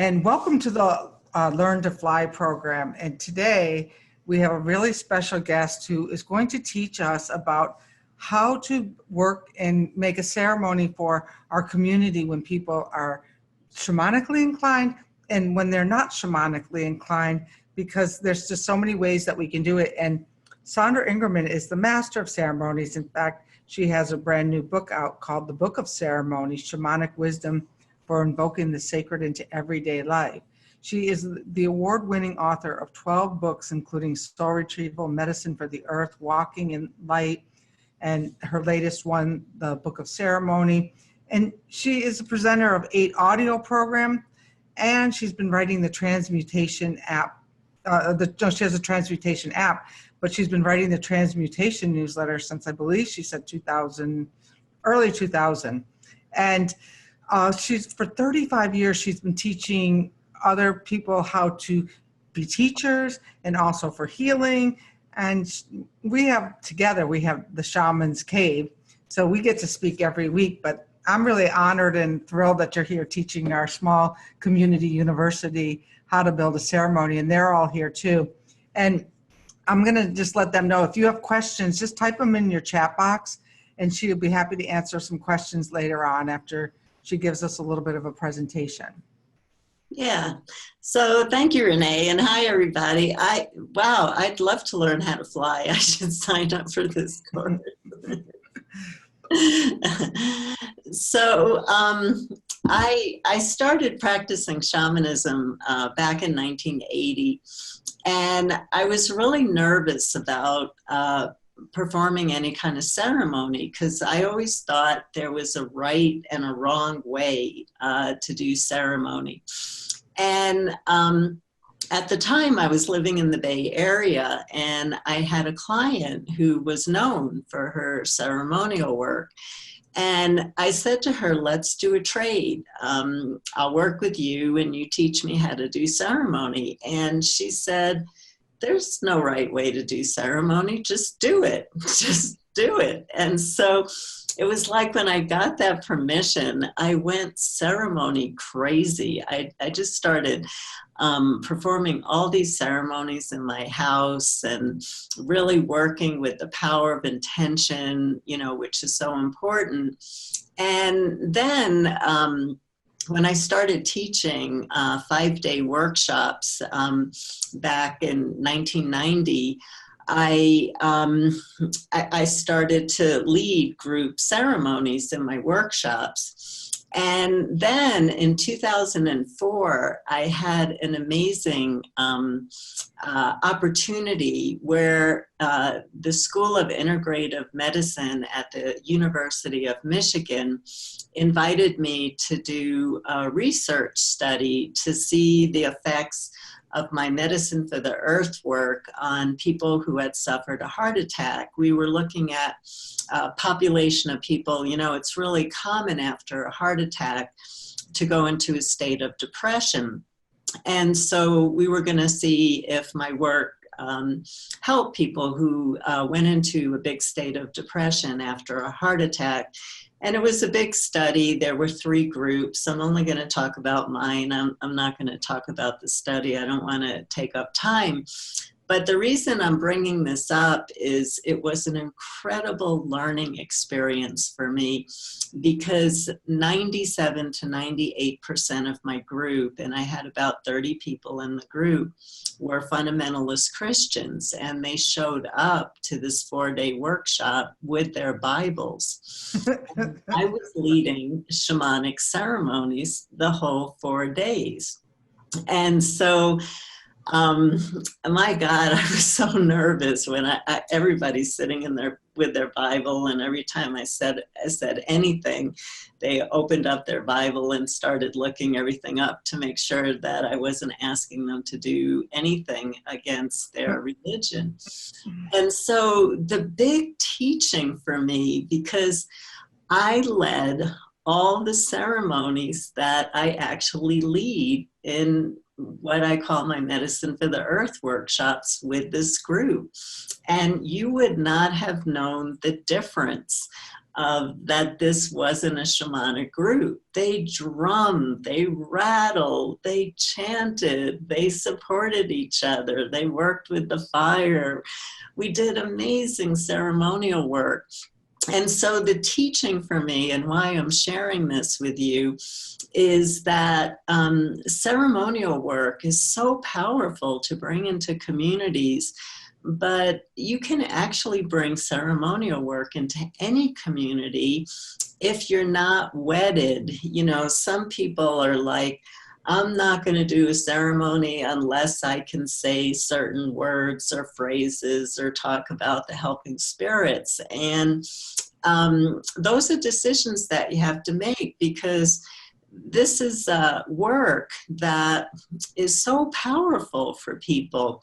and welcome to the Learn to Fly program. And today we have a really special guest who is going to teach us about how to work and make a ceremony for our community when people are shamanically inclined and when they're not shamanically inclined, because there's just so many ways that we can do it. And Sandra Ingerman is the master of ceremonies. In fact, she has a brand new book out called The Book of Ceremonies, Shamanic Wisdom for Invoking the Sacred into Everyday Life. She is the award-winning author of 12 books, including Soul Retrieval, Medicine for the Earth, Walking in Light, and her latest one, The Book of Ceremony. And she is a presenter of 8 audio programs, and she's been writing the transmutation app. She has a transmutation app, but she's been writing the transmutation newsletter since, I believe she said early 2000. And she's, for 35 years, she's been teaching other people how to be teachers and also for healing. And we have the Shamans Cave. So we get to speak every week, but I'm really honored and thrilled that you're here teaching our small community university how to build a ceremony, and they're all here too. And I'm gonna just let them know, if you have questions, just type them in your chat box, and she'll be happy to answer some questions later on after she gives us a little bit of a presentation. Yeah, so thank you, Renee, and hi, everybody. Wow, I'd love to learn how to fly. I should sign up for this course. So I started practicing shamanism back in 1980, and I was really nervous about performing any kind of ceremony because I always thought there was a right and a wrong way to do ceremony. And at the time I was living in the Bay Area, and I had a client who was known for her ceremonial work. And I said to her, let's do a trade. I'll work with you and you teach me how to do ceremony. And she said, there's no right way to do ceremony, just do it, just do it. And so it was like when I got that permission, I went ceremony crazy. I just started performing all these ceremonies in my house and really working with the power of intention, which is so important. And then when I started teaching 5-day workshops back in 1990, I started to lead group ceremonies in my workshops. And then in 2004, I had an amazing opportunity where the School of Integrative Medicine at the University of Michigan invited me to do a research study to see the effects of my Medicine for the Earth work on people who had suffered a heart attack. We were looking at a population of people, it's really common after a heart attack to go into a state of depression. And so we were going to see if my work helped people who went into a big state of depression after a heart attack. And it was a big study. There were 3 groups. I'm only going to talk about mine. I'm not going to talk about the study. I don't want to take up time. But the reason I'm bringing this up is it was an incredible learning experience for me, because 97 to 98% of my group, and I had about 30 people in the group, were fundamentalist Christians, and they showed up to this 4-day workshop with their Bibles. I was leading shamanic ceremonies the whole 4 days. And so my God, I was so nervous when everybody's sitting in there with their Bible, and every time I said anything, they opened up their Bible and started looking everything up to make sure that I wasn't asking them to do anything against their religion. And so the big teaching for me, because I led all the ceremonies that I actually lead in what I call my Medicine for the Earth workshops with this group. And you would not have known the difference that this wasn't a shamanic group. They drummed, they rattled, they chanted, they supported each other, they worked with the fire. We did amazing ceremonial work. And so the teaching for me, and why I'm sharing this with you, is that ceremonial work is so powerful to bring into communities, but you can actually bring ceremonial work into any community if you're not wedded. You know, some people are like, I'm not going to do a ceremony unless I can say certain words or phrases or talk about the helping spirits. And those are decisions that you have to make, because this is work that is so powerful for people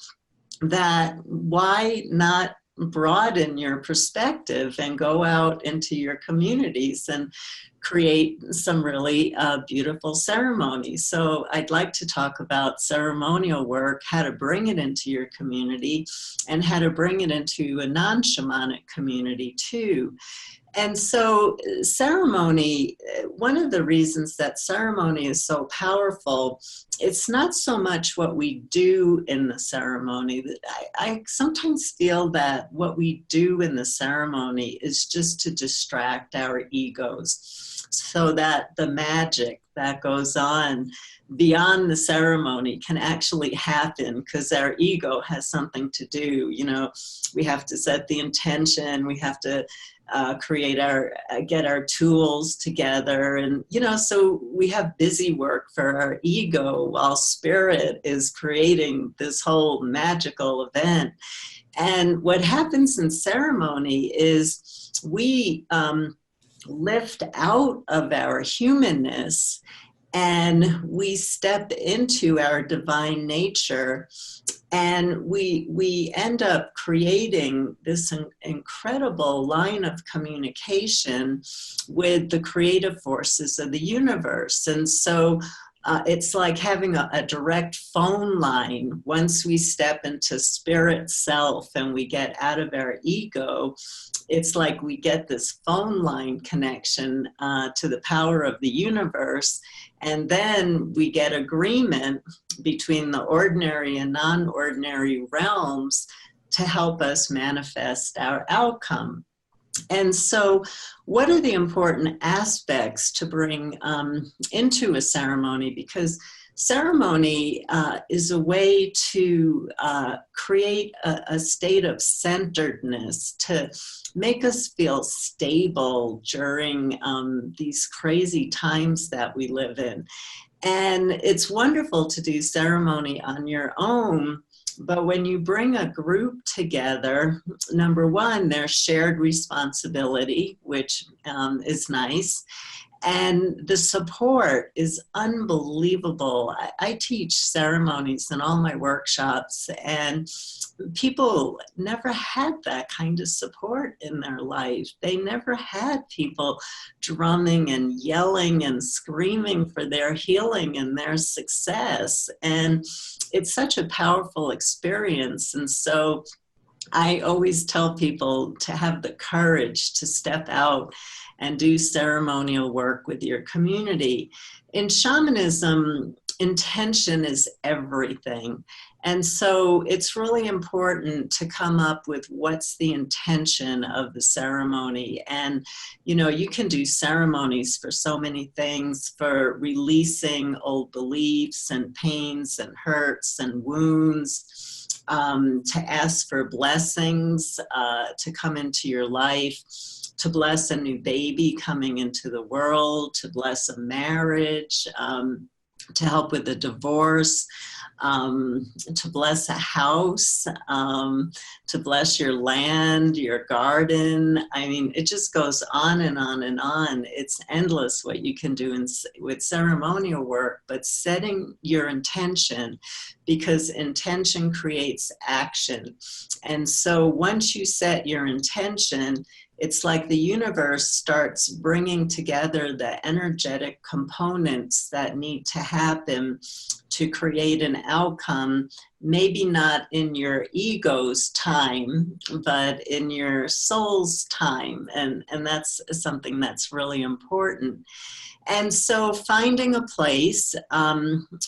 that why not broaden your perspective and go out into your communities and create some really beautiful ceremonies. So I'd like to talk about ceremonial work, how to bring it into your community, and how to bring it into a non-shamanic community too. And so ceremony, one of the reasons that ceremony is so powerful, it's not so much what we do in the ceremony. I sometimes feel that what we do in the ceremony is just to distract our egos, so that the magic that goes on beyond the ceremony can actually happen, because our ego has something to do. You know, we have to set the intention, we have to get our tools together, and so we have busy work for our ego while spirit is creating this whole magical event. And what happens in ceremony is we lift out of our humanness and we step into our divine nature, and we end up creating this incredible line of communication with the creative forces of the universe. And so it's like having a direct phone line. Once we step into spirit self and we get out of our ego, it's like we get this phone line connection to the power of the universe. And then we get agreement between the ordinary and non-ordinary realms to help us manifest our outcome. And so what are the important aspects to bring into a ceremony? Because ceremony is a way to create a state of centeredness, to make us feel stable during these crazy times that we live in. And it's wonderful to do ceremony on your own, but when you bring a group together, number one, there's shared responsibility, which is nice. And the support is unbelievable. I teach ceremonies in all my workshops, and people never had that kind of support in their life. They never had people drumming and yelling and screaming for their healing and their success. And it's such a powerful experience. And so I always tell people to have the courage to step out and do ceremonial work with your community. In shamanism, intention is everything. And so it's really important to come up with what's the intention of the ceremony. And, you can do ceremonies for so many things, for releasing old beliefs and pains and hurts and wounds, to ask for blessings to come into your life, to bless a new baby coming into the world, to bless a marriage, to help with a divorce, to bless a house, to bless your land, your garden. I mean, it just goes on and on and on. It's endless what you can do with ceremonial work, but setting your intention, because intention creates action. And so once you set your intention, it's like the universe starts bringing together the energetic components that need to happen to create an outcome maybe not in your ego's time, but in your soul's time. And that's something that's really important. And so finding a place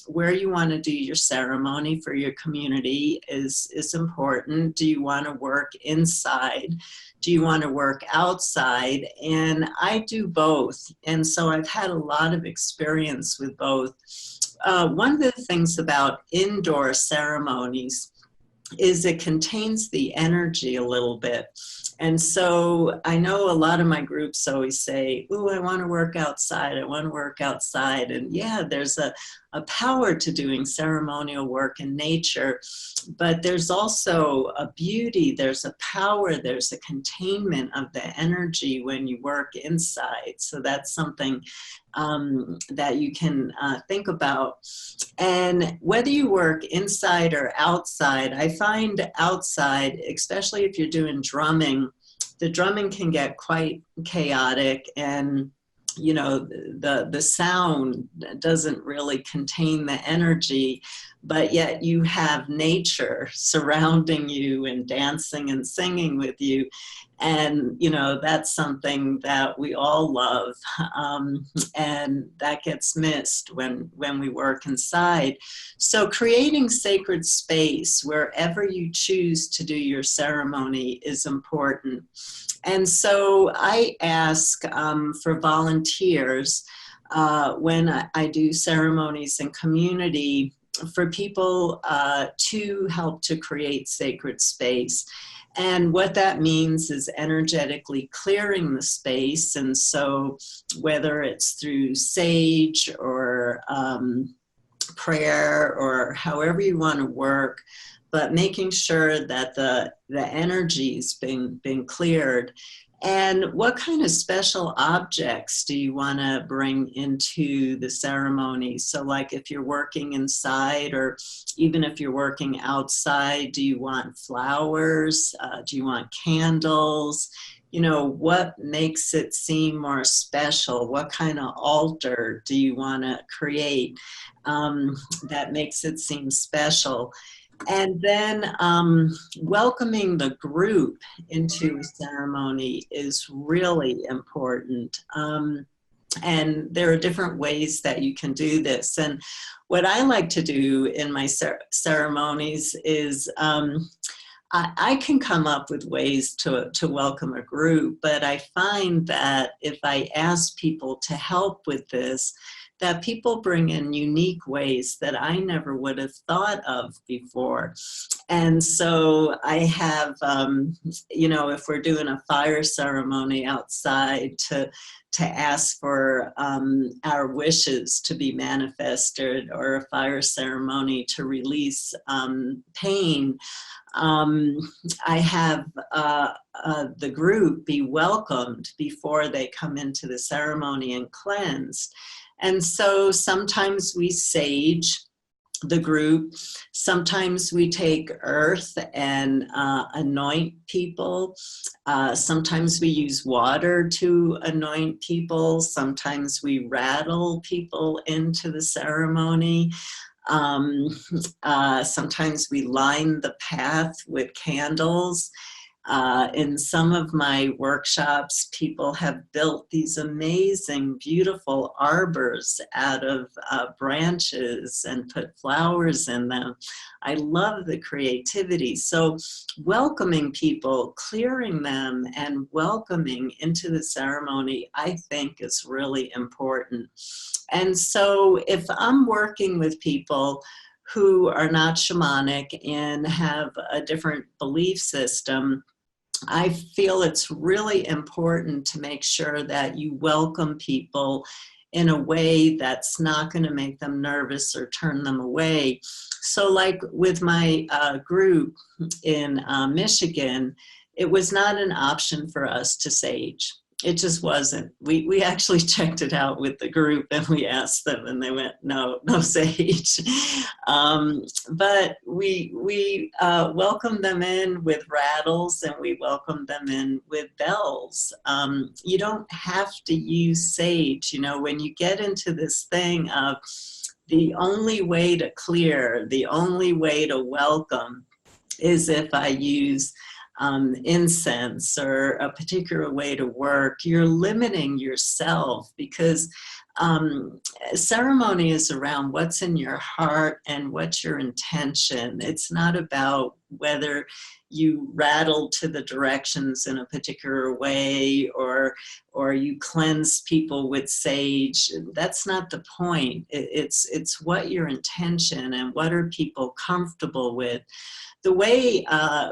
where you want to do your ceremony for your community is important. Do you want to work inside? Do you want to work outside? And I do both. And so I've had a lot of experience with both. One of the things about indoor ceremonies is it contains the energy a little bit. And so I know a lot of my groups always say, "Ooh, I want to work outside. I want to work outside." And yeah, there's a power to doing ceremonial work in nature, but there's also a beauty, there's a power, there's a containment of the energy when you work inside. So that's something that you can think about. And whether you work inside or outside, I find outside, especially if you're doing drumming, the drumming can get quite chaotic, and you know, the sound doesn't really contain the energy, but yet you have nature surrounding you and dancing and singing with you. And, you know, that's something that we all love. And that gets missed when we work inside. So creating sacred space wherever you choose to do your ceremony is important. And so I ask for volunteers when I do ceremonies in community for people to help to create sacred space. And what that means is energetically clearing the space. And so whether it's through sage or prayer or however you want to work, but making sure that the energy's been cleared. And what kind of special objects do you want to bring into the ceremony? So like if you're working inside, or even if you're working outside, do you want flowers? Do you want candles? You know, what makes it seem more special? What kind of altar do you want to create that makes it seem special? And then welcoming the group into a ceremony is really important. And there are different ways that you can do this. And what I like to do in my ceremonies is I can come up with ways to welcome a group, but I find that if I ask people to help with this, that people bring in unique ways that I never would have thought of before. And so I have, you know, if we're doing a fire ceremony outside, to ask for our wishes to be manifested, or a fire ceremony to release pain. I have the group be welcomed before they come into the ceremony and cleansed. And so sometimes we sage the group. Sometimes we take earth and anoint people. Sometimes we use water to anoint people. Sometimes we rattle people into the ceremony. Sometimes we line the path with candles. In some of my workshops, people have built these amazing, beautiful arbors out of branches and put flowers in them. I love the creativity. So welcoming people, clearing them, and welcoming into the ceremony, I think is really important. And so if I'm working with people who are not shamanic and have a different belief system, I feel it's really important to make sure that you welcome people in a way that's not going to make them nervous or turn them away. So like with my group in Michigan, it was not an option for us to sage. It just wasn't. We actually checked it out with the group, and we asked them, and they went, no sage. But we welcomed them in with rattles, and we welcomed them in with bells. You don't have to use sage. You know, when you get into this thing of the only way to clear, the only way to welcome is if I use incense or a particular way to work. You're limiting yourself, because ceremony is around what's in your heart and what's your intention. It's not about whether you rattle to the directions in a particular way, or you cleanse people with sage. That's not the point. It's what your intention and what are people comfortable with. The way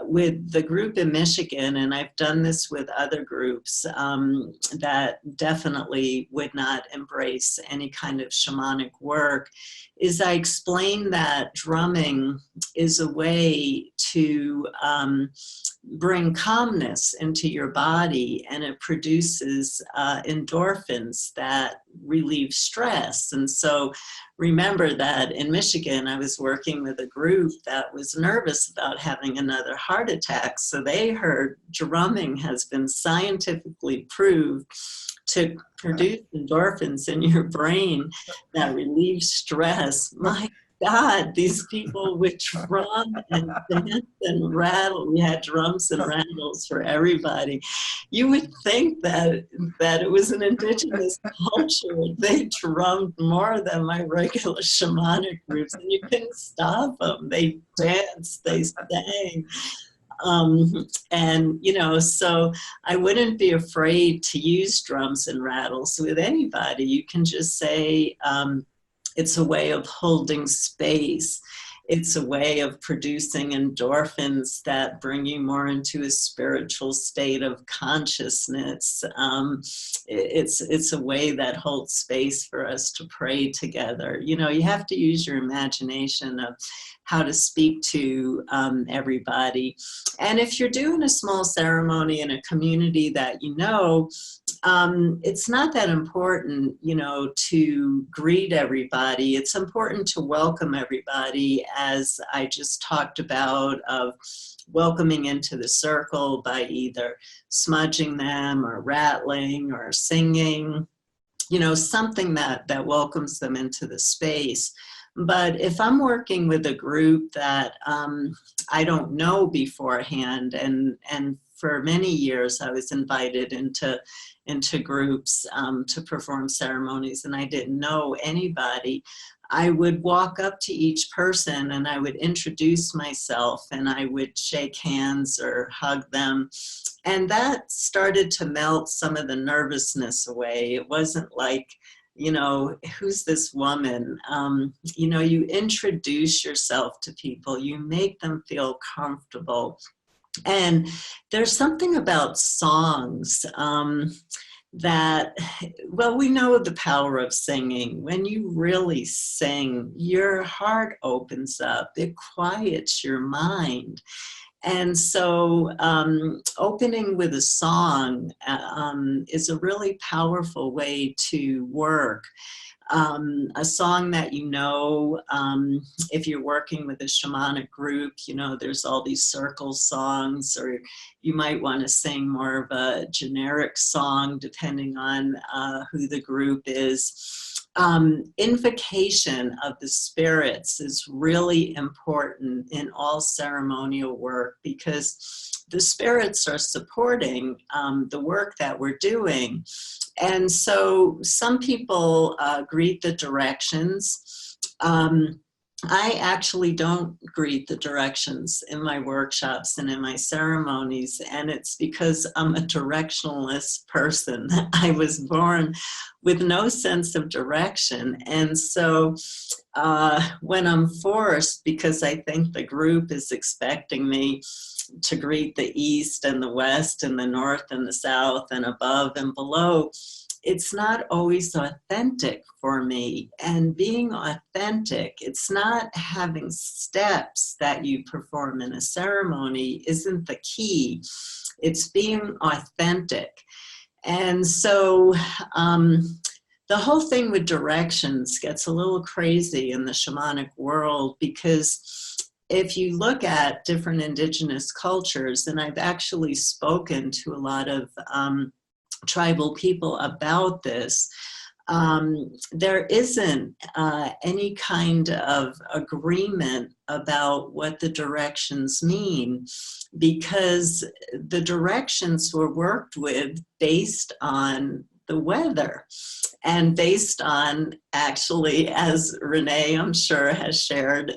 with the group in Michigan, and I've done this with other groups that definitely would not embrace any kind of shamanic work, is I explain that drumming is a way to bring calmness into your body, and it produces endorphins that relieve stress. And so remember that in Michigan, I was working with a group that was nervous about having another heart attack. So they heard drumming has been scientifically proved to produce endorphins in your brain that relieve stress. My God, these people would drum and dance and rattle. We had drums and rattles for everybody. You would think that it was an indigenous culture. They drummed more than my regular shamanic groups, and you couldn't stop them. They danced, they sang. And, you know, so I wouldn't be afraid to use drums and rattles with anybody. You can just say, it's a way of holding space. It's a way of producing endorphins that bring you more into a spiritual state of consciousness. It's a way that holds space for us to pray together. You know, you have to use your imagination of how to speak to everybody. And if you're doing a small ceremony in a community that you know, it's not that important, you know, to greet everybody. It's important to welcome everybody, as I just talked about, of welcoming into the circle by either smudging them or rattling or singing, you know, something that welcomes them into the space. But if I'm working with a group that I don't know beforehand, and for many years I was invited into groups to perform ceremonies, and I didn't know anybody, I would walk up to each person and I would introduce myself and I would shake hands or hug them. And that started to melt some of the nervousness away. It wasn't like, you know, who's this woman? You know, you introduce yourself to people, you make them feel comfortable. And there's something about songs that, well, we know the power of singing. When you really sing, your heart opens up, it quiets your mind. And so opening with a song is a really powerful way to work. A song that you know, if you're working with a shamanic group, you know, there's all these circle songs, or you might want to sing more of a generic song depending on who the group is. Invocation of the spirits is really important in all ceremonial work, because the spirits are supporting the work that we're doing. And so some people greet the directions. I actually don't greet the directions in my workshops and in my ceremonies, and it's because I'm a directionless person. I was born with no sense of direction, and so when I'm forced, because I think the group is expecting me to greet the east and the west and the north and the south and above and below, it's not always authentic for me. And being authentic, it's not having steps that you perform in a ceremony isn't the key. It's being authentic. And so the whole thing with directions gets a little crazy in the shamanic world, because if you look at different indigenous cultures, and I've actually spoken to a lot of tribal people about this, there isn't any kind of agreement about what the directions mean, because the directions were worked with based on the weather and based on, actually, as Renee, I'm sure, has shared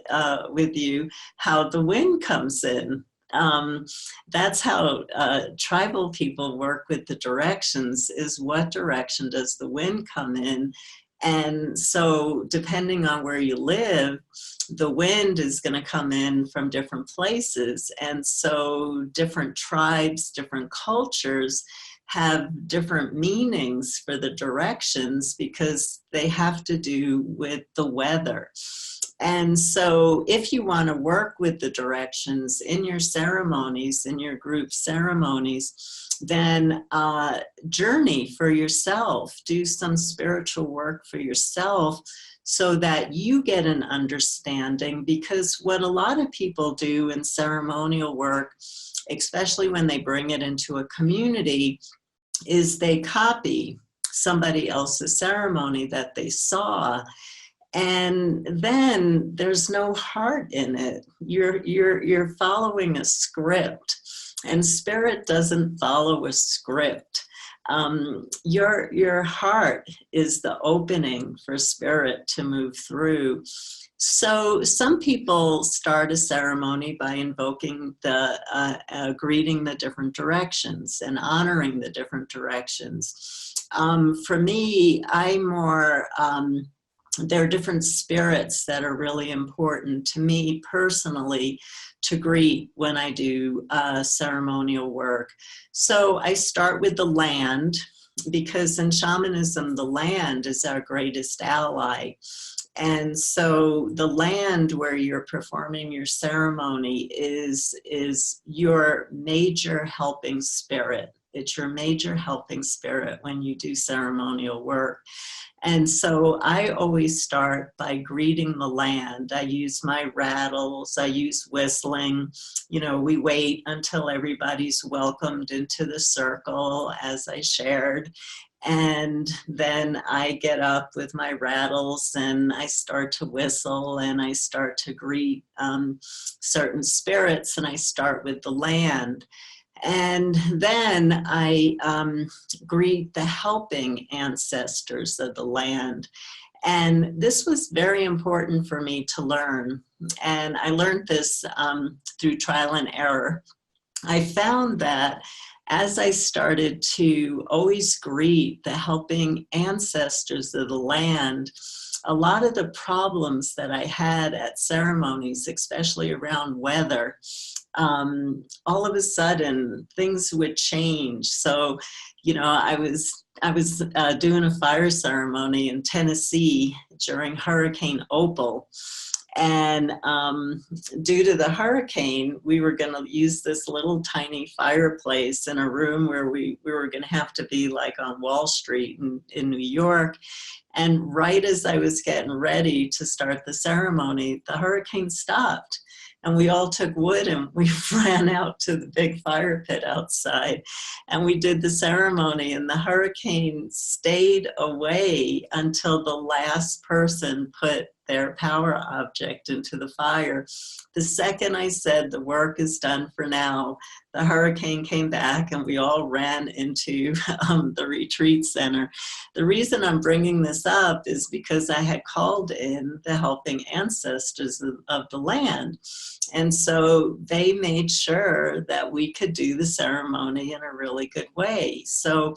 with you, how the wind comes in. That's how tribal people work with the directions, is what direction does the wind come in? And so depending on where you live, the wind is going to come in from different places. And so different tribes, different cultures have different meanings for the directions because they have to do with the weather. And so if you want to work with the directions in your ceremonies, in your group ceremonies, then journey for yourself, do some spiritual work for yourself so that you get an understanding. Because what a lot of people do in ceremonial work, especially when they bring it into a community, is they copy somebody else's ceremony that they saw. And then there's no heart in it. You're following a script, and spirit doesn't follow a script. Your heart is the opening for spirit to move through. So some people start a ceremony by invoking greeting the different directions and honoring the different directions. For me, there are different spirits that are really important to me personally to greet when I do ceremonial work. So I start with the land, because in shamanism, the land is our greatest ally. And so the land where you're performing your ceremony is your major helping spirit. It's your major helping spirit when you do ceremonial work. And so I always start by greeting the land. I use my rattles, I use whistling. You know, we wait until everybody's welcomed into the circle, as I shared. And then I get up with my rattles and I start to whistle and I start to greet certain spirits, and I start with the land. And then I greet the helping ancestors of the land. And this was very important for me to learn. And I learned this through trial and error. I found that as I started to always greet the helping ancestors of the land, a lot of the problems that I had at ceremonies, especially around weather, all of a sudden things would change. So, you know, I was doing a fire ceremony in Tennessee during Hurricane Opal. And due to the hurricane, we were going to use this little tiny fireplace in a room where we were going to have to be like on Wall Street in New York. And right as I was getting ready to start the ceremony, the hurricane stopped. And we all took wood and we ran out to the big fire pit outside. And we did the ceremony, and the hurricane stayed away until the last person put their power object into the fire. The second I said the work is done for now, the hurricane came back and we all ran into the retreat center. The reason I'm bringing this up is because I had called in the helping ancestors of the land. And so they made sure that we could do the ceremony in a really good way. So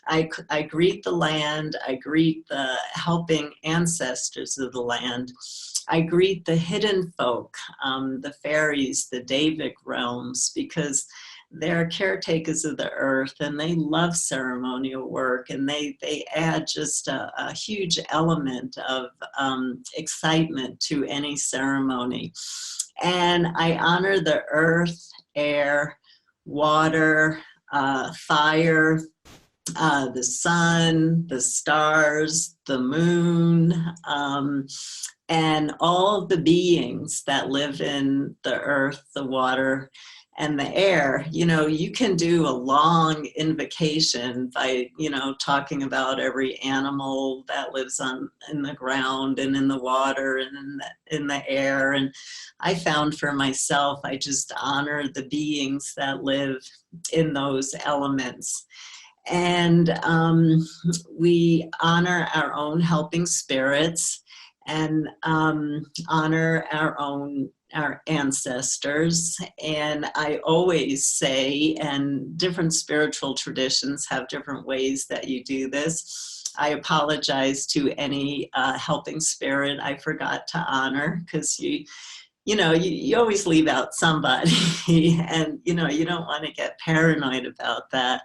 I greet the land, I greet the helping ancestors of the land, I greet the hidden folk, the fairies, the Davic realms, because they're caretakers of the earth and they love ceremonial work, and they add just a huge element of excitement to any ceremony. And I honor the earth, air, water, fire, the sun, the stars, the moon, and all of the beings that live in the earth, the water, and the air. You can do a long invocation by, talking about every animal that lives in the ground and in the water and in the air. And I found for myself, I just honor the beings that live in those elements. And we honor our own helping spirits and honor our ancestors. And I always say, and different spiritual traditions have different ways that you do this. I apologize to any helping spirit I forgot to honor, because you always leave out somebody and you don't want to get paranoid about that.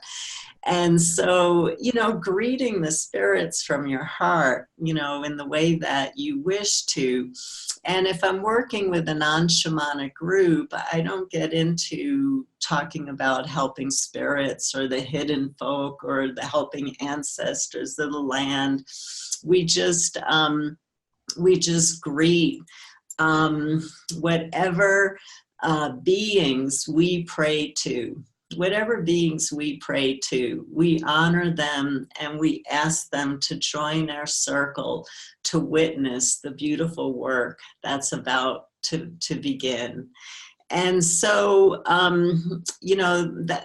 And so, greeting the spirits from your heart, in the way that you wish to. And if I'm working with a non-shamanic group, I don't get into talking about helping spirits or the hidden folk or the helping ancestors of the land. We just greet whatever beings we pray to. Whatever beings we pray to, we honor them and we ask them to join our circle to witness the beautiful work that's about to begin. And so,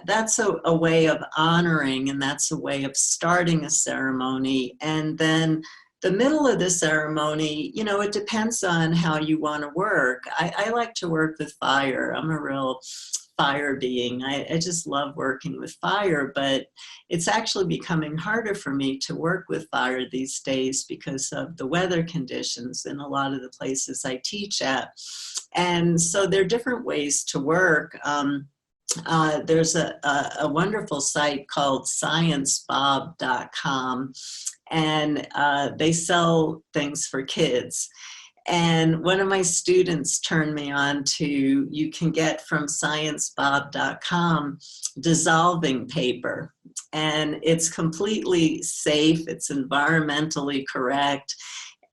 that's a way of honoring, and that's a way of starting a ceremony. And then the middle of the ceremony, it depends on how you want to work. I like to work with fire. I'm a real fire being. I just love working with fire, but it's actually becoming harder for me to work with fire these days because of the weather conditions in a lot of the places I teach at. And so there are different ways to work. There's a wonderful site called sciencebob.com, and they sell things for kids. And one of my students turned me on to, you can get from sciencebob.com dissolving paper. And it's completely safe, it's environmentally correct.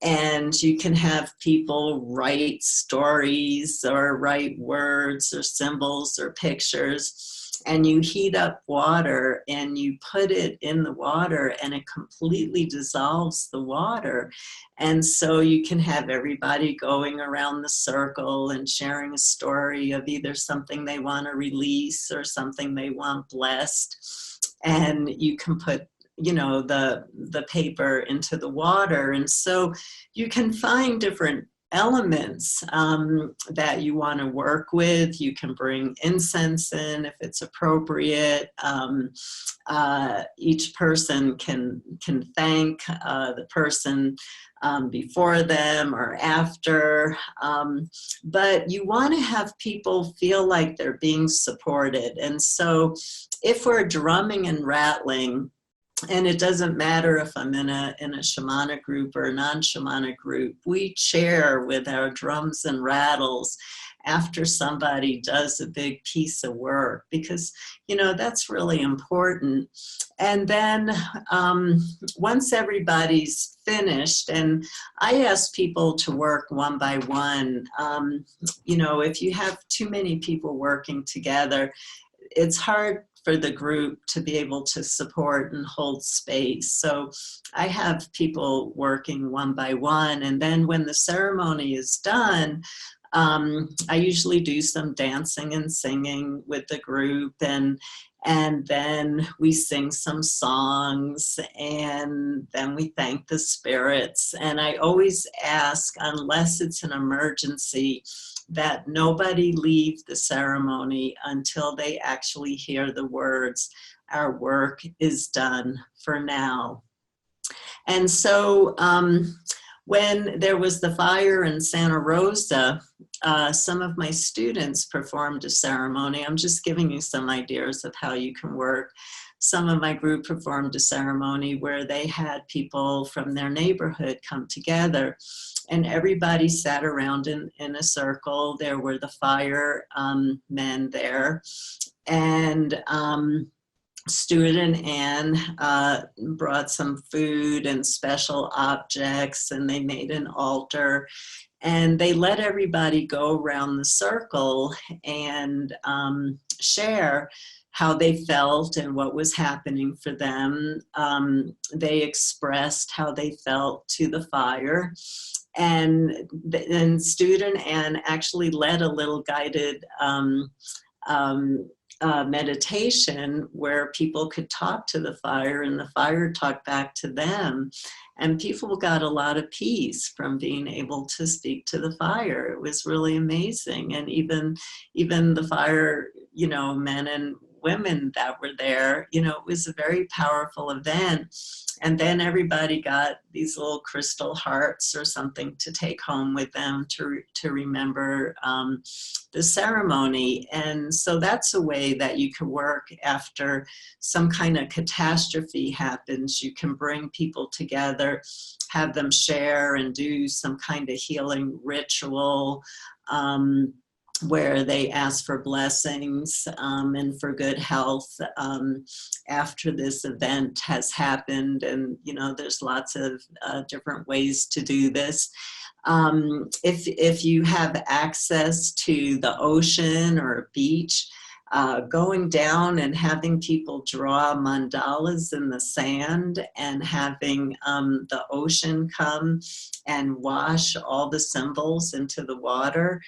And you can have people write stories or write words or symbols or pictures. And you heat up water and you put it in the water and it completely dissolves the water. And so you can have everybody going around the circle and sharing a story of either something they want to release or something they want blessed. And you can put the paper into the water. And so you can find different elements that you want to work with. You can bring incense in if it's appropriate. Each person can thank the person before them or after. But you want to have people feel like they're being supported. And so if we're drumming and rattling, and it doesn't matter if I'm in a shamanic group or a non-shamanic group, we chair with our drums and rattles after somebody does a big piece of work, because, that's really important. And then once everybody's finished, and I ask people to work one by one, if you have too many people working together, it's hard for the group to be able to support and hold space. So I have people working one by one. And then when the ceremony is done, I usually do some dancing and singing with the group, and then we sing some songs, and then we thank the spirits. And I always ask, unless it's an emergency, that nobody leave the ceremony until they actually hear the words, "Our work is done for now." And so when there was the fire in Santa Rosa, some of my students performed a ceremony. I'm just giving you some ideas of how you can work. Some of my group performed a ceremony where they had people from their neighborhood come together, and everybody sat around in a circle. There were the fire men there, and student Anne brought some food and special objects, and they made an altar, and they let everybody go around the circle and share how they felt and what was happening for them. They expressed how they felt to the fire. And then student Anne actually led a little guided meditation where people could talk to the fire and the fire talked back to them. And people got a lot of peace from being able to speak to the fire. It was really amazing. And even the fire, you know, men and women that were there, you know, it was a very powerful event. And then everybody got these little crystal hearts or something to take home with them to remember the ceremony. And so that's a way that you can work after some kind of catastrophe happens. You can bring people together, have them share and do some kind of healing ritual where they ask for blessings and for good health after this event has happened. And, you know, there's lots of different ways to do this. If you have access to the ocean or a beach, going down and having people draw mandalas in the sand and having the ocean come and wash all the symbols into the water.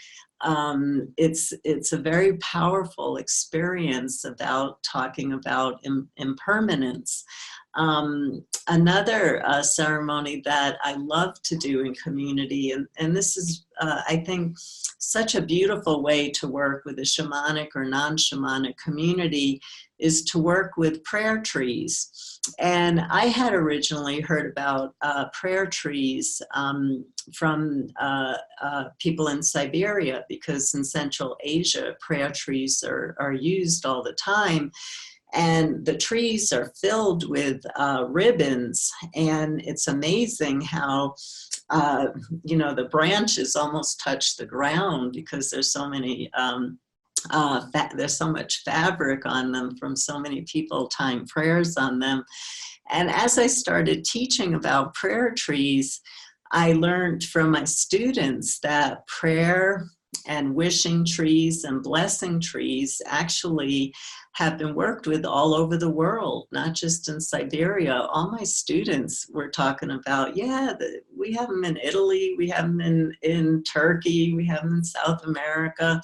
It's a very powerful experience about talking about impermanence. Another ceremony that I love to do in community, and this is, I think, such a beautiful way to work with a shamanic or non-shamanic community, is to work with prayer trees. And I had originally heard about prayer trees from people in Siberia, because in Central Asia, prayer trees are used all the time. And the trees are filled with ribbons, and it's amazing how, you know, the branches almost touch the ground because there's so many, there's so much fabric on them from so many people tying prayers on them. And as I started teaching about prayer trees, I learned from my students that prayer and wishing trees and blessing trees actually have been worked with all over the world, not just in Siberia. All my students were talking about, yeah, we have them in Italy, we have them in Turkey, we have them in South America.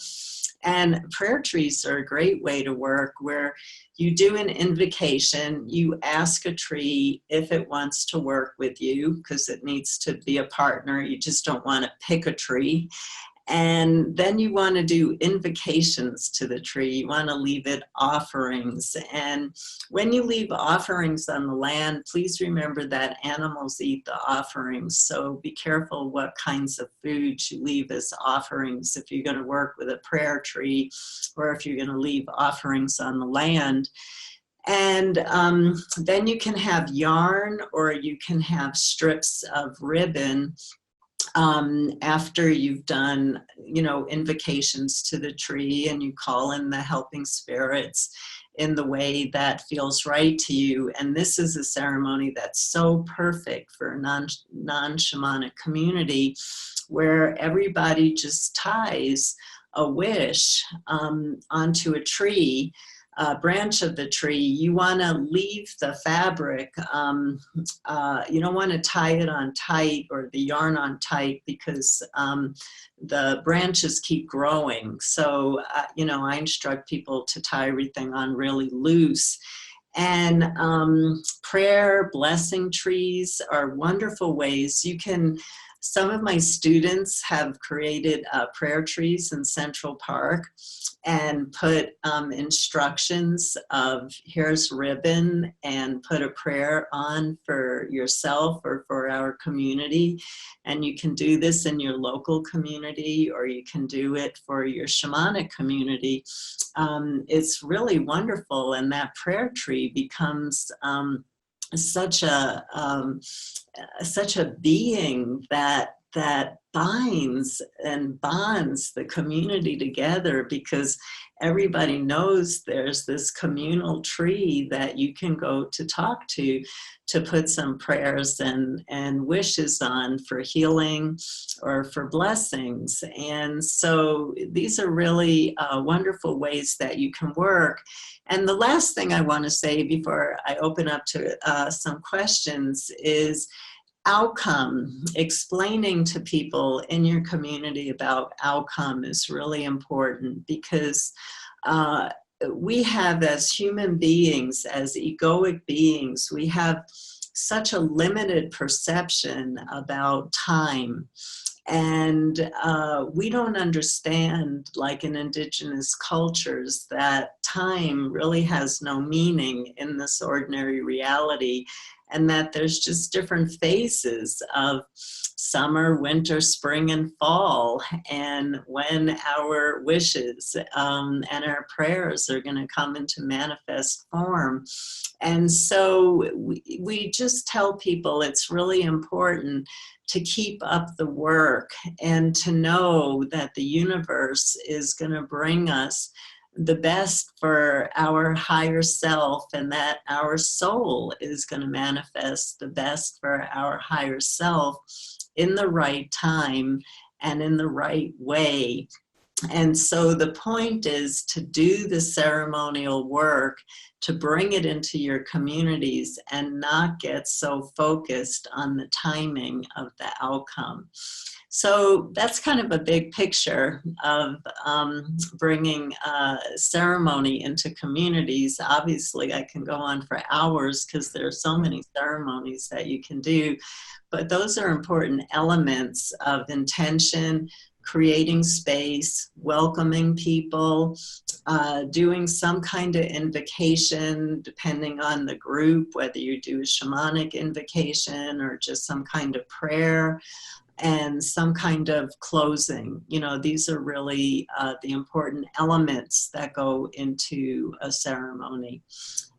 And prayer trees are a great way to work, where you do an invocation, you ask a tree if it wants to work with you, because it needs to be a partner. You just don't want to pick a tree. And then you want to do invocations to the tree. You want to leave it offerings. And when you leave offerings on the land, please remember that animals eat the offerings. So be careful what kinds of food you leave as offerings if you're going to work with a prayer tree, or if you're going to leave offerings on the land. And then you can have yarn, or you can have strips of ribbon after you've done, you know, invocations to the tree, and you call in the helping spirits in the way that feels right to you. And this is a ceremony that's so perfect for a non-shamanic community, where everybody just ties a wish onto a tree, a branch of the tree. You want to leave the fabric. You don't want to tie it on tight, or the yarn on tight, because the branches keep growing. So, you know, I instruct people to tie everything on really loose. And prayer, blessing trees are wonderful ways. You can, some of my students have created prayer trees in Central Park and put instructions of, here's ribbon, and put a prayer on for yourself or for our community. And you can do this in your local community, or you can do it for your shamanic community. It's really wonderful, and that prayer tree becomes such a being that that binds and bonds the community together, because everybody knows there's this communal tree that you can go to talk to put some prayers and wishes on for healing or for blessings. And so these are really wonderful ways that you can work. And the last thing I want to say before I open up to some questions is outcome. Explaining to people in your community about outcome is really important, because we have, as human beings, as egoic beings, we have such a limited perception about time. And we don't understand, like in indigenous cultures, that time really has no meaning in this ordinary reality, and that there's just different phases of summer, winter, spring, and fall, and when our wishes and our prayers are going to come into manifest form. And so we just tell people it's really important to keep up the work and to know that the universe is going to bring us the best for our higher self, and that our soul is going to manifest the best for our higher self in the right time and in the right way. And so the point is to do the ceremonial work, to bring it into your communities and not get so focused on the timing of the outcome. So that's kind of a big picture of bringing ceremony into communities. Obviously, I can go on for hours because there are so many ceremonies that you can do, but those are important elements of intention, creating space, welcoming people, doing some kind of invocation, depending on the group, whether you do a shamanic invocation or just some kind of prayer, and some kind of closing. You know, these are really the important elements that go into a ceremony.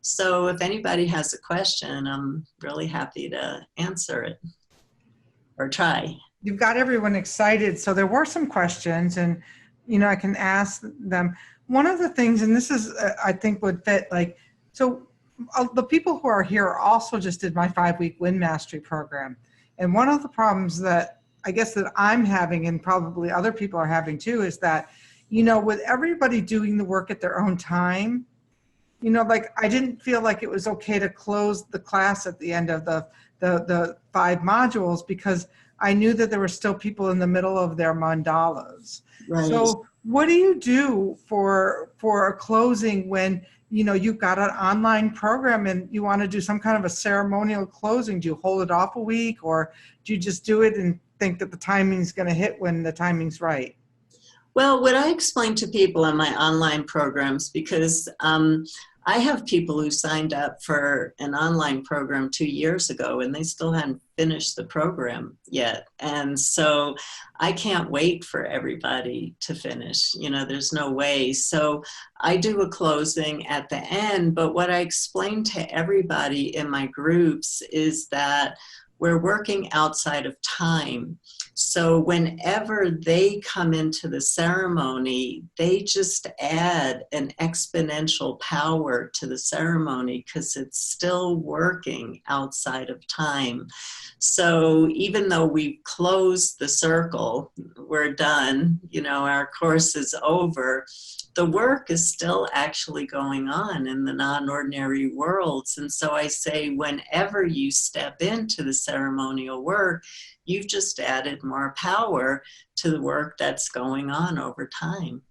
So if anybody has a question, I'm really happy to answer it or try. You've got everyone excited. So there were some questions, and, you know, I can ask them. One of the things, and this is, I think would fit, like, so the people who are here also just did my 5-week wind mastery program. And one of the problems that I guess that I'm having, and probably other people are having too, is that, you know, with everybody doing the work at their own time, you know, like I didn't feel like it was okay to close the class at the end of the 5 modules, because I knew that there were still people in the middle of their mandalas. Right. So what do you do for a closing when, you know, you've got an online program and you want to do some kind of a ceremonial closing? Do you hold it off a week, or do you just do it and think that the timing's going to hit when the timing's right? Well, what I explain to people in my online programs, because I have people who signed up for an online program 2 years ago and they still hadn't finished the program yet. And so I can't wait for everybody to finish. You know, there's no way. So I do a closing at the end. But what I explain to everybody in my groups is that we're working outside of time. So whenever they come into the ceremony, they just add an exponential power to the ceremony, because it's still working outside of time. So even though we've closed the circle, we're done, you know, our course is over, the work is still actually going on in the non-ordinary worlds. And so I say, whenever you step into the ceremonial work, you've just added more power to the work that's going on over time.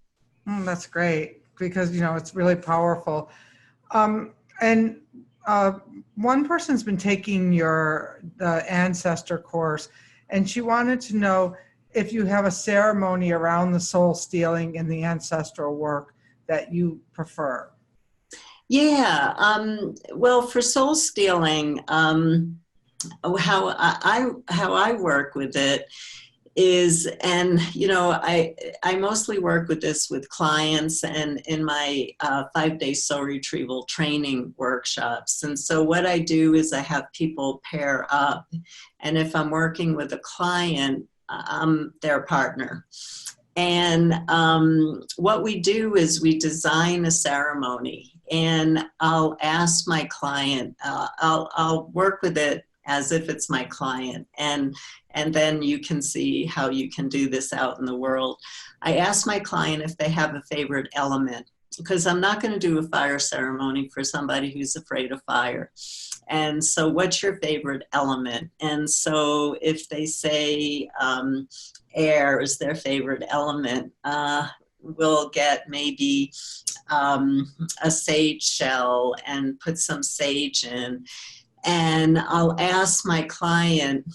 That's great, because, you know, it's really powerful. And one person's been taking the ancestor course, and she wanted to know if you have a ceremony around the soul stealing and the ancestral work that you prefer. Yeah, well, for soul stealing, how I work with it is, and you know, I mostly work with this with clients and in my 5-day soul retrieval training workshops. And so what I do is I have people pair up, and if I'm working with a client, I'm their partner. And what we do is we design a ceremony, and I'll ask my client, I'll work with it as if it's my client, and then you can see how you can do this out in the world. I ask my client if they have a favorite element, because I'm not going to do a fire ceremony for somebody who's afraid of fire. And so what's your favorite element? And so if they say air is their favorite element, we'll get maybe a sage shell and put some sage in. And I'll ask my client,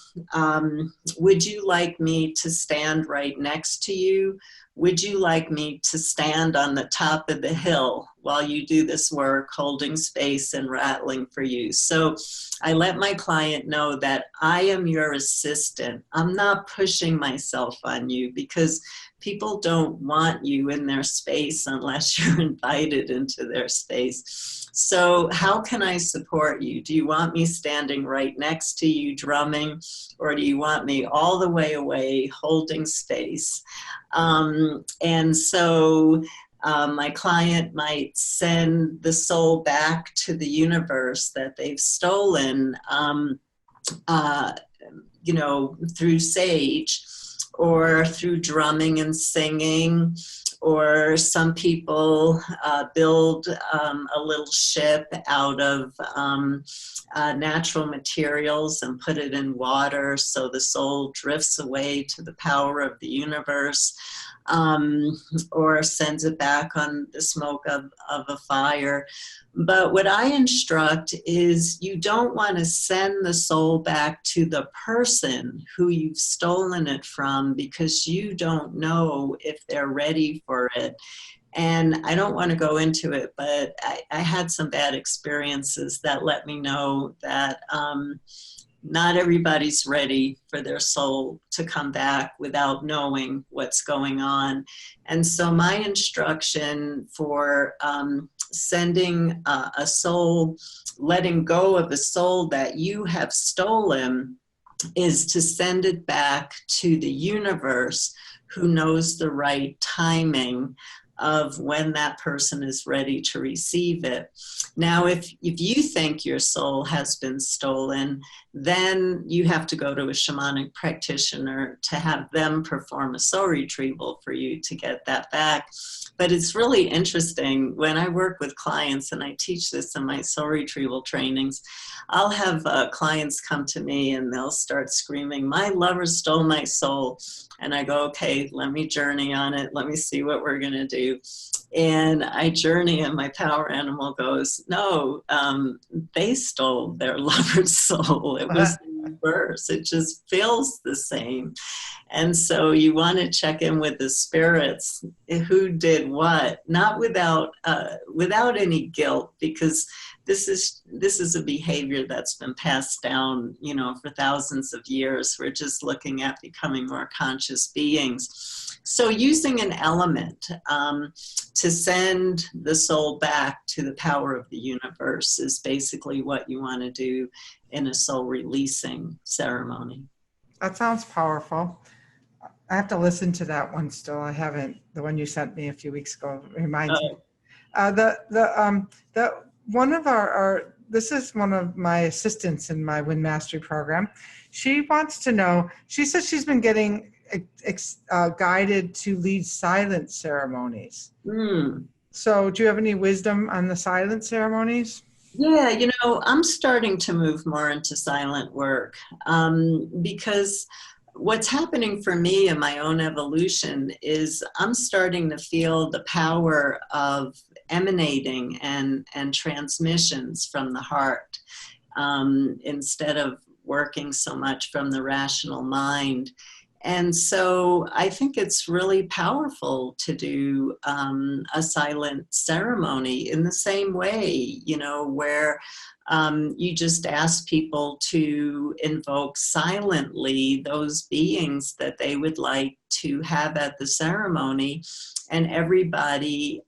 would you like me to stand right next to you? Would you like me to stand on the top of the hill while you do this work, holding space and rattling for you? So I let my client know that I am your assistant. I'm not pushing myself on you, because people don't want you in their space unless you're invited into their space. So how can I support you? Do you want me standing right next to you drumming, or do you want me all the way away holding space? And so my client might send the soul back to the universe that they've stolen, through sage, or through drumming and singing, or some people build a little ship out of natural materials and put it in water, so the soul drifts away to the power of the universe, or sends it back on the smoke of a fire. But what I instruct is, you don't want to send the soul back to the person who you've stolen it from, because you don't know if they're ready for it. And I don't want to go into it, but I had some bad experiences that let me know that not everybody's ready for their soul to come back without knowing what's going on. And so my instruction for sending a soul, letting go of a soul that you have stolen, is to send it back to the universe, who knows the right timing of when that person is ready to receive it. Now, if you think your soul has been stolen, then you have to go to a shamanic practitioner to have them perform a soul retrieval for you to get that back. But it's really interesting, when I work with clients, and I teach this in my soul retrieval trainings, I'll have clients come to me and they'll start screaming, "My lover stole my soul." And I go, "Okay, let me journey on it. Let me see what we're going to do." And I journey, and my power animal goes, "No, they stole their lover's soul. It was in reverse. It just feels the same." And so you want to check in with the spirits, who did what, not without any guilt, because this is a behavior that's been passed down, for thousands of years. We're just looking at becoming more conscious beings. So using an element to send the soul back to the power of the universe is basically what you want to do in a soul releasing ceremony. That sounds powerful. I have to listen to that one still. I haven't. The one you sent me a few weeks ago reminds me. One of our this is one of my assistants in my Wind Mastery program. She wants to know. She says she's been getting guided to lead silent ceremonies. So, do you have any wisdom on the silent ceremonies? Yeah, I'm starting to move more into silent work, because what's happening for me in my own evolution is I'm starting to feel the power of emanating and transmissions from the heart, instead of working so much from the rational mind. And so I think it's really powerful to do a silent ceremony in the same way, where you just ask people to invoke silently those beings that they would like to have at the ceremony, and everybody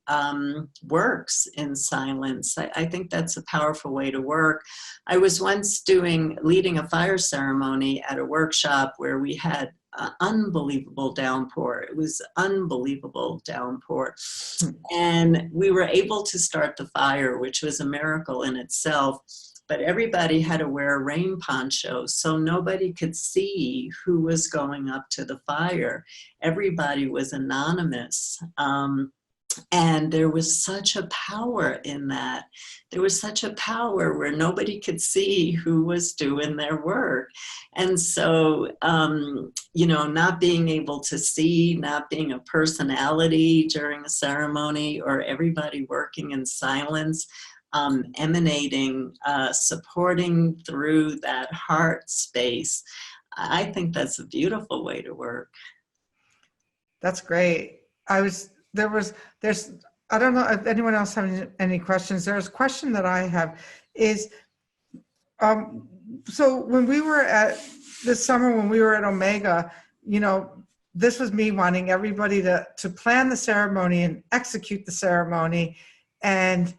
works in silence. I think that's a powerful way to work. I was once leading a fire ceremony at a workshop where we had unbelievable downpour. It was unbelievable downpour. And we were able to start the fire, which was a miracle in itself. But everybody had to wear a rain poncho, so nobody could see who was going up to the fire. Everybody was anonymous. And there was such a power in that. There was such a power where nobody could see who was doing their work. And so, you know, not being able to see, not being a personality during a ceremony, or everybody working in silence, emanating, supporting through that heart space. I think that's a beautiful way to work. That's great. There's, I don't know if anyone else has any questions. There's a question that I have is, so when we were this summer, when we were at Omega, you know, this was me wanting everybody to plan the ceremony and execute the ceremony. And,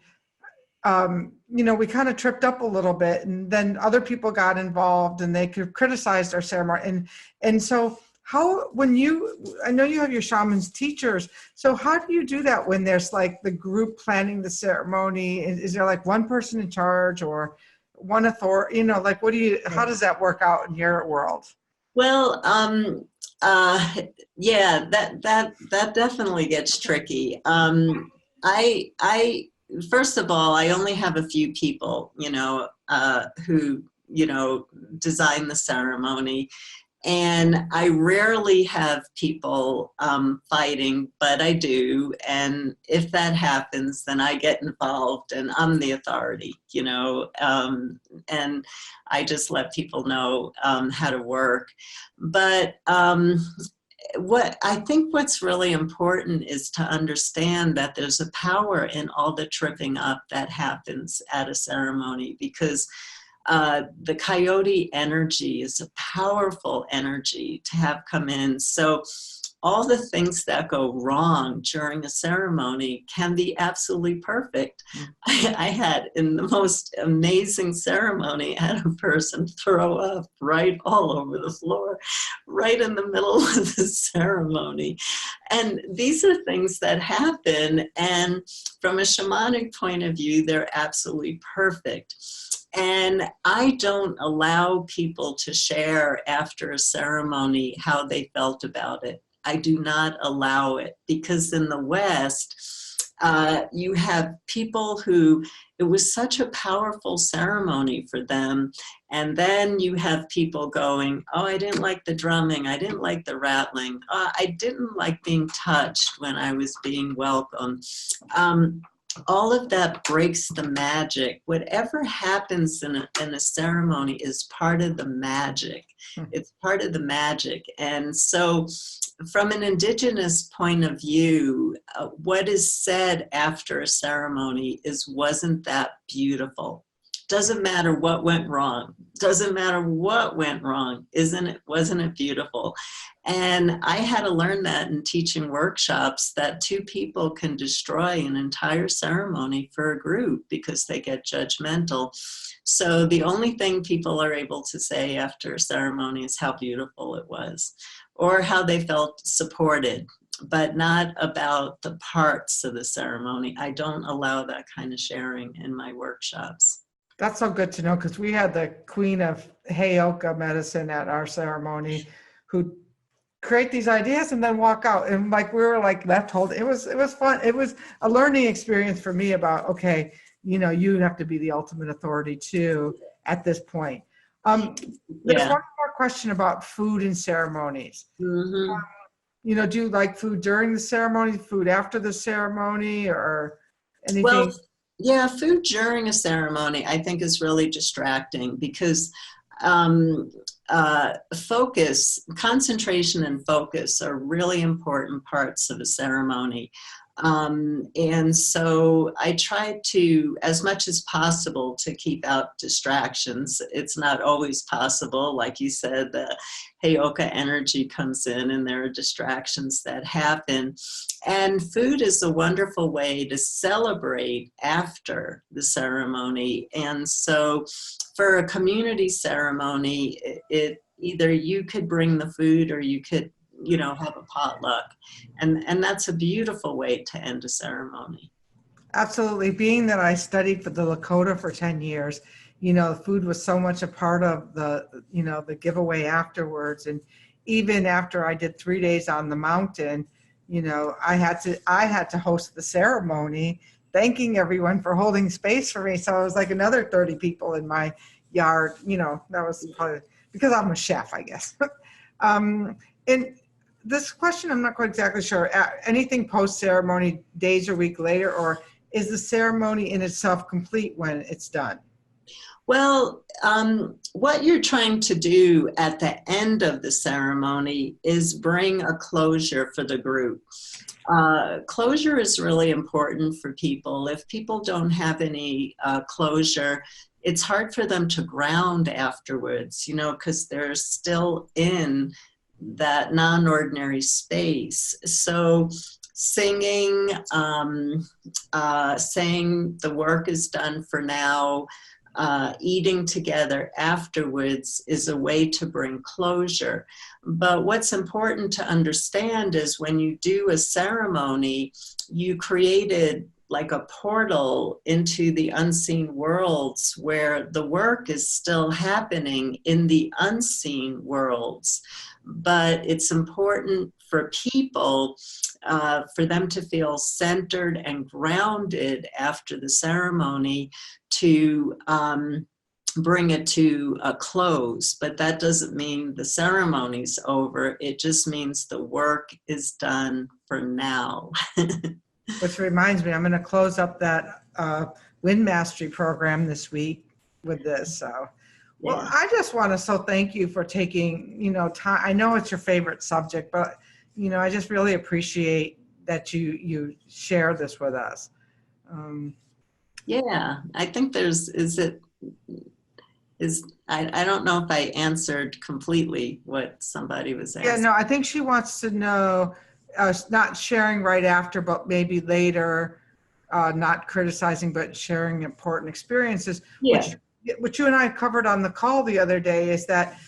you know, we kind of tripped up a little bit, and then other people got involved and they could criticize our ceremony. And so how, I know you have your shamans teachers, so how do you do that when there's like the group planning the ceremony? Is there like one person in charge or one authority, you know, like how does that work out in your world? Well, yeah, that definitely gets tricky. I first of all, I only have a few people, you know, who, you know, design the ceremony. And I rarely have people fighting, but I do. And if that happens, then I get involved and I'm the authority, you know, and I just let people know how to work. But what I think what's really important is to understand that there's a power in all the tripping up that happens at a ceremony, because the coyote energy is a powerful energy to have come in. So all the things that go wrong during a ceremony can be absolutely perfect. I had, in the most amazing ceremony, I had a person throw up right all over the floor, right in the middle of the ceremony. And these are things that happen. And from a shamanic point of view, they're absolutely perfect. And I don't allow people to share after a ceremony how they felt about it. I do not allow it, because in the West, you have people who, it was such a powerful ceremony for them. And then you have people going, oh, I didn't like the drumming. I didn't like the rattling. I didn't like being touched when I was being welcomed. All of that breaks the magic. Whatever happens in a ceremony is part of the magic. It's part of the magic. And so from an indigenous point of view, what is said after a ceremony is, wasn't that beautiful? Doesn't matter what went wrong. Doesn't matter what went wrong. Wasn't it beautiful? And I had to learn that in teaching workshops, that two people can destroy an entire ceremony for a group because they get judgmental. So the only thing people are able to say after a ceremony is how beautiful it was, or how they felt supported, but not about the parts of the ceremony. I don't allow that kind of sharing in my workshops. That's so good to know, because we had the queen of Heyoka medicine at our ceremony who create these ideas and then walk out, and like we were like left holding. It was fun. It was a learning experience for me about, okay, you know, you have to be the ultimate authority too at this point. There's one more question about food and ceremonies. Mm-hmm. You know, do you like food during the ceremony, food after the ceremony, or anything? Well, yeah, food during a ceremony I think is really distracting, because focus, concentration and focus are really important parts of a ceremony. And so I try to, as much as possible, to keep out distractions. It's not always possible. Like you said, the Heyoka energy comes in and there are distractions that happen. And food is a wonderful way to celebrate after the ceremony. And so for a community ceremony, either you could bring the food or you could, you know, have a potluck. And that's a beautiful way to end a ceremony. Absolutely. Being that I studied for the Lakota for 10 years, you know, food was so much a part of the, you know, the giveaway afterwards. And even after I did 3 days on the mountain, you know, I had to host the ceremony, thanking everyone for holding space for me. So it was like another 30 people in my yard, you know, that was probably because I'm a chef, I guess. And this question, I'm not quite exactly sure. Anything post ceremony, days or week later, or is the ceremony in itself complete when it's done? Well, what you're trying to do at the end of the ceremony is bring a closure for the group. Closure is really important for people. If people don't have any closure, it's hard for them to ground afterwards, you know, because they're still in that non-ordinary space. So singing, saying the work is done for now, eating together afterwards is a way to bring closure. But what's important to understand is when you do a ceremony, you created like a portal into the unseen worlds where the work is still happening in the unseen worlds. But it's important for people, for them to feel centered and grounded after the ceremony to bring it to a close. But that doesn't mean the ceremony's over. It just means the work is done for now. Which reminds me, I'm going to close up that wind mastery program this week with this. So, well, Yeah. I just want to thank you for taking, you know, time. I know it's your favorite subject, but, you know, I just really appreciate that you share this with us. Yeah, I think I don't know if I answered completely what somebody was Yeah, asking. no, I think she wants to know, not sharing right after, but maybe later, not criticizing, but sharing important experiences, Yeah. which you and I covered on the call the other day, is that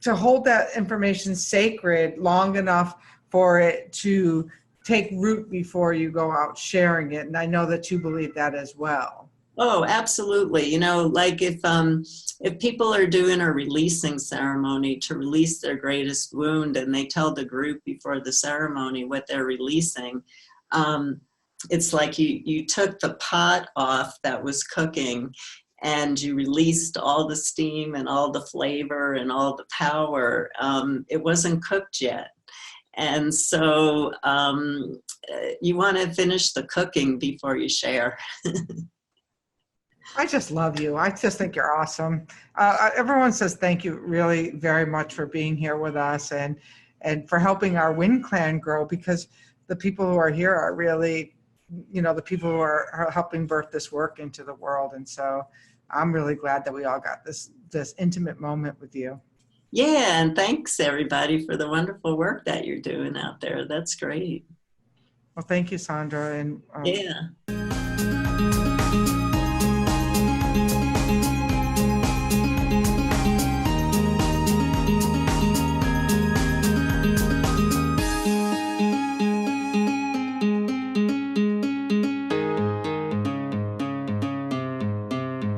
to hold that information sacred long enough for it to take root before you go out sharing it. And I know that you believe that as well. Oh, absolutely. You know, like if people are doing a releasing ceremony to release their greatest wound and they tell the group before the ceremony what they're releasing, it's like you took the pot off that was cooking and you released all the steam and all the flavor and all the power. It wasn't cooked yet. And so you want to finish the cooking before you share. I just love you. I just think you're awesome. Everyone says thank you really very much for being here with us and for helping our Wind Clan grow, because the people who are here are really, you know, the people who are helping birth this work into the world. And so I'm really glad that we all got this intimate moment with you. Yeah, and thanks everybody for the wonderful work that you're doing out there. That's great. Well, thank you, Sandra. And Yeah.